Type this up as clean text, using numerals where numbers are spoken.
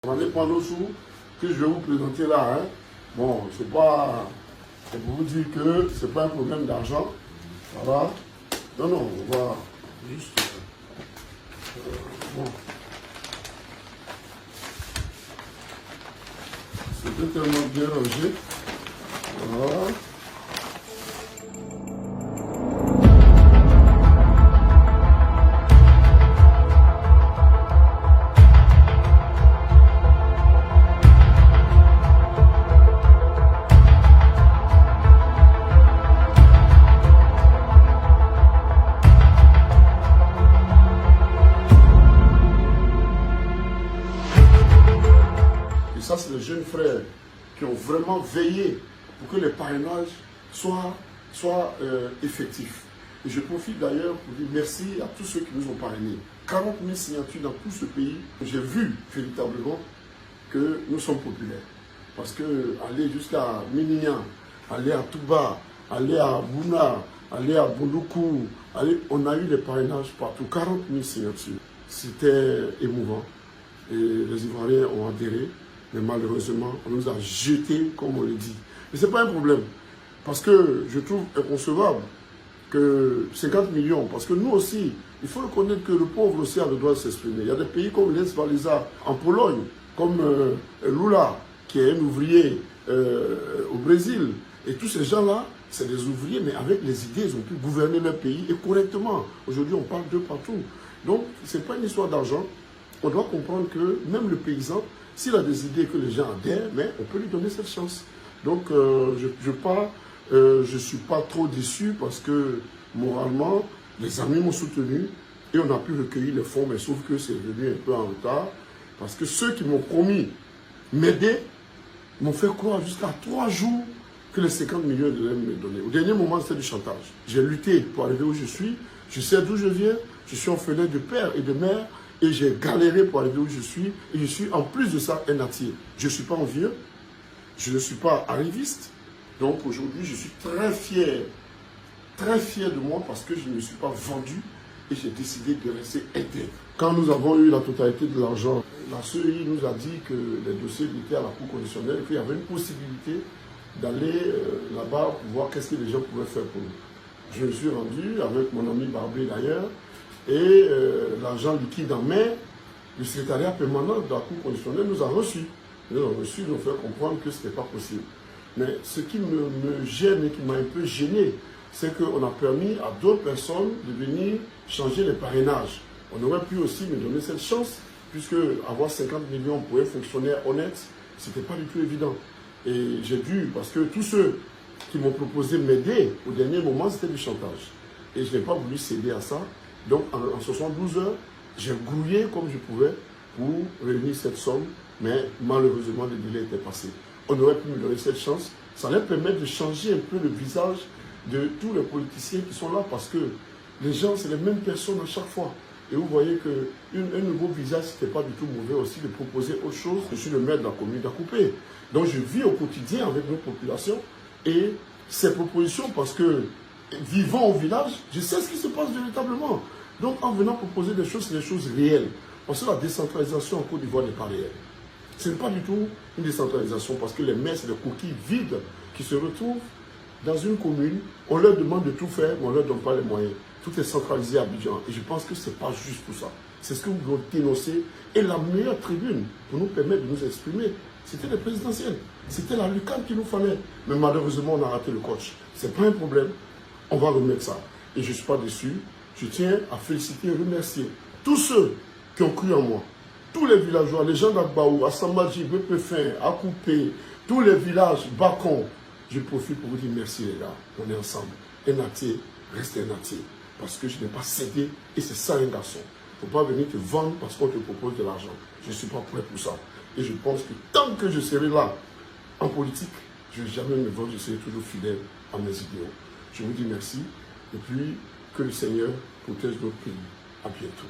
On va prendre l'autre sous que je vais vous présenter là. Hein. Bon, c'est pas. C'est pour vous dire que c'est pas un problème d'argent. Voilà. Non, non, on va juste. Bon. C'est tellement bien rangé. Voilà. Ça, c'est les jeunes frères qui ont vraiment veillé pour que les parrainages soient effectifs. Et je profite d'ailleurs pour dire merci à tous ceux qui nous ont parrainés. 40 000 signatures dans tout ce pays. J'ai vu véritablement que nous sommes populaires. Parce que aller jusqu'à Ménignan, aller à Touba, aller à Bouna, aller à Bondoukou, on a eu des parrainages partout. 40 000 signatures. C'était émouvant. Et les Ivoiriens ont adhéré. Mais malheureusement, on nous a jetés, comme on le dit. Mais ce n'est pas un problème. Parce que je trouve inconcevable que 50 millions, parce que nous aussi, il faut reconnaître que le pauvre aussi a le droit de s'exprimer. Il y a des pays comme Les Walesa en Pologne, comme Lula, qui est un ouvrier au Brésil. Et tous ces gens-là, c'est des ouvriers, mais avec les idées, ils ont pu gouverner leur pays et correctement. Aujourd'hui, on parle d'eux partout. Donc, ce n'est pas une histoire d'argent. On doit comprendre que même le paysan, s'il a des idées que les gens adhèrent, mais on peut lui donner cette chance. Donc, je ne suis pas trop déçu parce que, moralement, les amis m'ont soutenu et on a pu recueillir les fonds, mais sauf que c'est venu un peu en retard. Parce que ceux qui m'ont promis m'aider m'ont fait croire jusqu'à 3 jours que les 50 millions devaient me donner. Au dernier moment, c'était du chantage. J'ai lutté pour arriver où je suis. Je sais d'où je viens. Je suis orphelin de père et de mère. Et j'ai galéré pour arriver où je suis. Et je suis en plus de ça un natier. Je ne suis pas envieux. Je ne suis pas arriviste. Donc aujourd'hui, je suis très fier de moi parce que je ne me suis pas vendu. Et j'ai décidé de rester intègre. Quand nous avons eu la totalité de l'argent, la CEI nous a dit que les dossiers étaient à la Cour constitutionnelle et qu'il y avait une possibilité d'aller là-bas pour voir qu'est-ce que les gens pouvaient faire pour nous. Je me suis rendu avec mon ami Barbé d'ailleurs. Et l'argent liquide en main, le secrétariat permanent de la Cour constitutionnelle nous a reçus. Ils nous ont reçus, nous ont fait comprendre que ce n'était pas possible. Mais ce qui me gêne et qui m'a un peu gêné, c'est qu'on a permis à d'autres personnes de venir changer les parrainages. On aurait pu aussi me donner cette chance, puisque avoir 50 millions pour un fonctionnaire honnête, ce n'était pas du tout évident. Et j'ai dû, parce que tous ceux qui m'ont proposé m'aider, au dernier moment, c'était du chantage. Et je n'ai pas voulu céder à ça. Donc, en 72 heures, j'ai grouillé comme je pouvais pour réunir cette somme, mais malheureusement, le délai était passé. On aurait pu me donner cette chance. Ça allait permettre de changer un peu le visage de tous les politiciens qui sont là, parce que les gens, c'est les mêmes personnes à chaque fois. Et vous voyez qu'un nouveau visage, ce n'était pas du tout mauvais aussi de proposer autre chose. Je suis le maire de la commune d'Akoupé. Donc, je vis au quotidien avec nos populations et ces propositions, parce que vivant au village, je sais ce qui se passe véritablement. Donc, en venant proposer des choses, c'est des choses réelles. Parce que la décentralisation en Côte d'Ivoire n'est pas réelle. Ce n'est pas du tout une décentralisation, parce que les maires, c'est des coquilles vides qui se retrouvent dans une commune. On leur demande de tout faire, mais on ne leur donne pas les moyens. Tout est centralisé à Abidjan. Et je pense que ce n'est pas juste tout ça. C'est ce que nous devons dénoncer. Et la meilleure tribune pour nous permettre de nous exprimer, c'était les présidentielles. C'était la lucarne qu'il nous fallait. Mais malheureusement, on a raté le coach. Ce n'est pas un problème. On va remettre ça. Et je ne suis pas déçu. Je tiens à féliciter et remercier tous ceux qui ont cru en moi. Tous les villageois, les gens d'Agbaou, à Samadji, Bepefin, à Koupé, tous les villages, Bacon. Je profite pour vous dire merci les gars. On est ensemble. Un natier, reste un natier. Parce que je n'ai pas cédé et c'est ça un garçon. Il ne faut pas venir te vendre parce qu'on te propose de l'argent. Je ne suis pas prêt pour ça. Et je pense que tant que je serai là, en politique, je ne vais jamais me vendre, je serai toujours fidèle à mes idéaux. Je vous dis merci et puis que le Seigneur protège notre pays. À bientôt.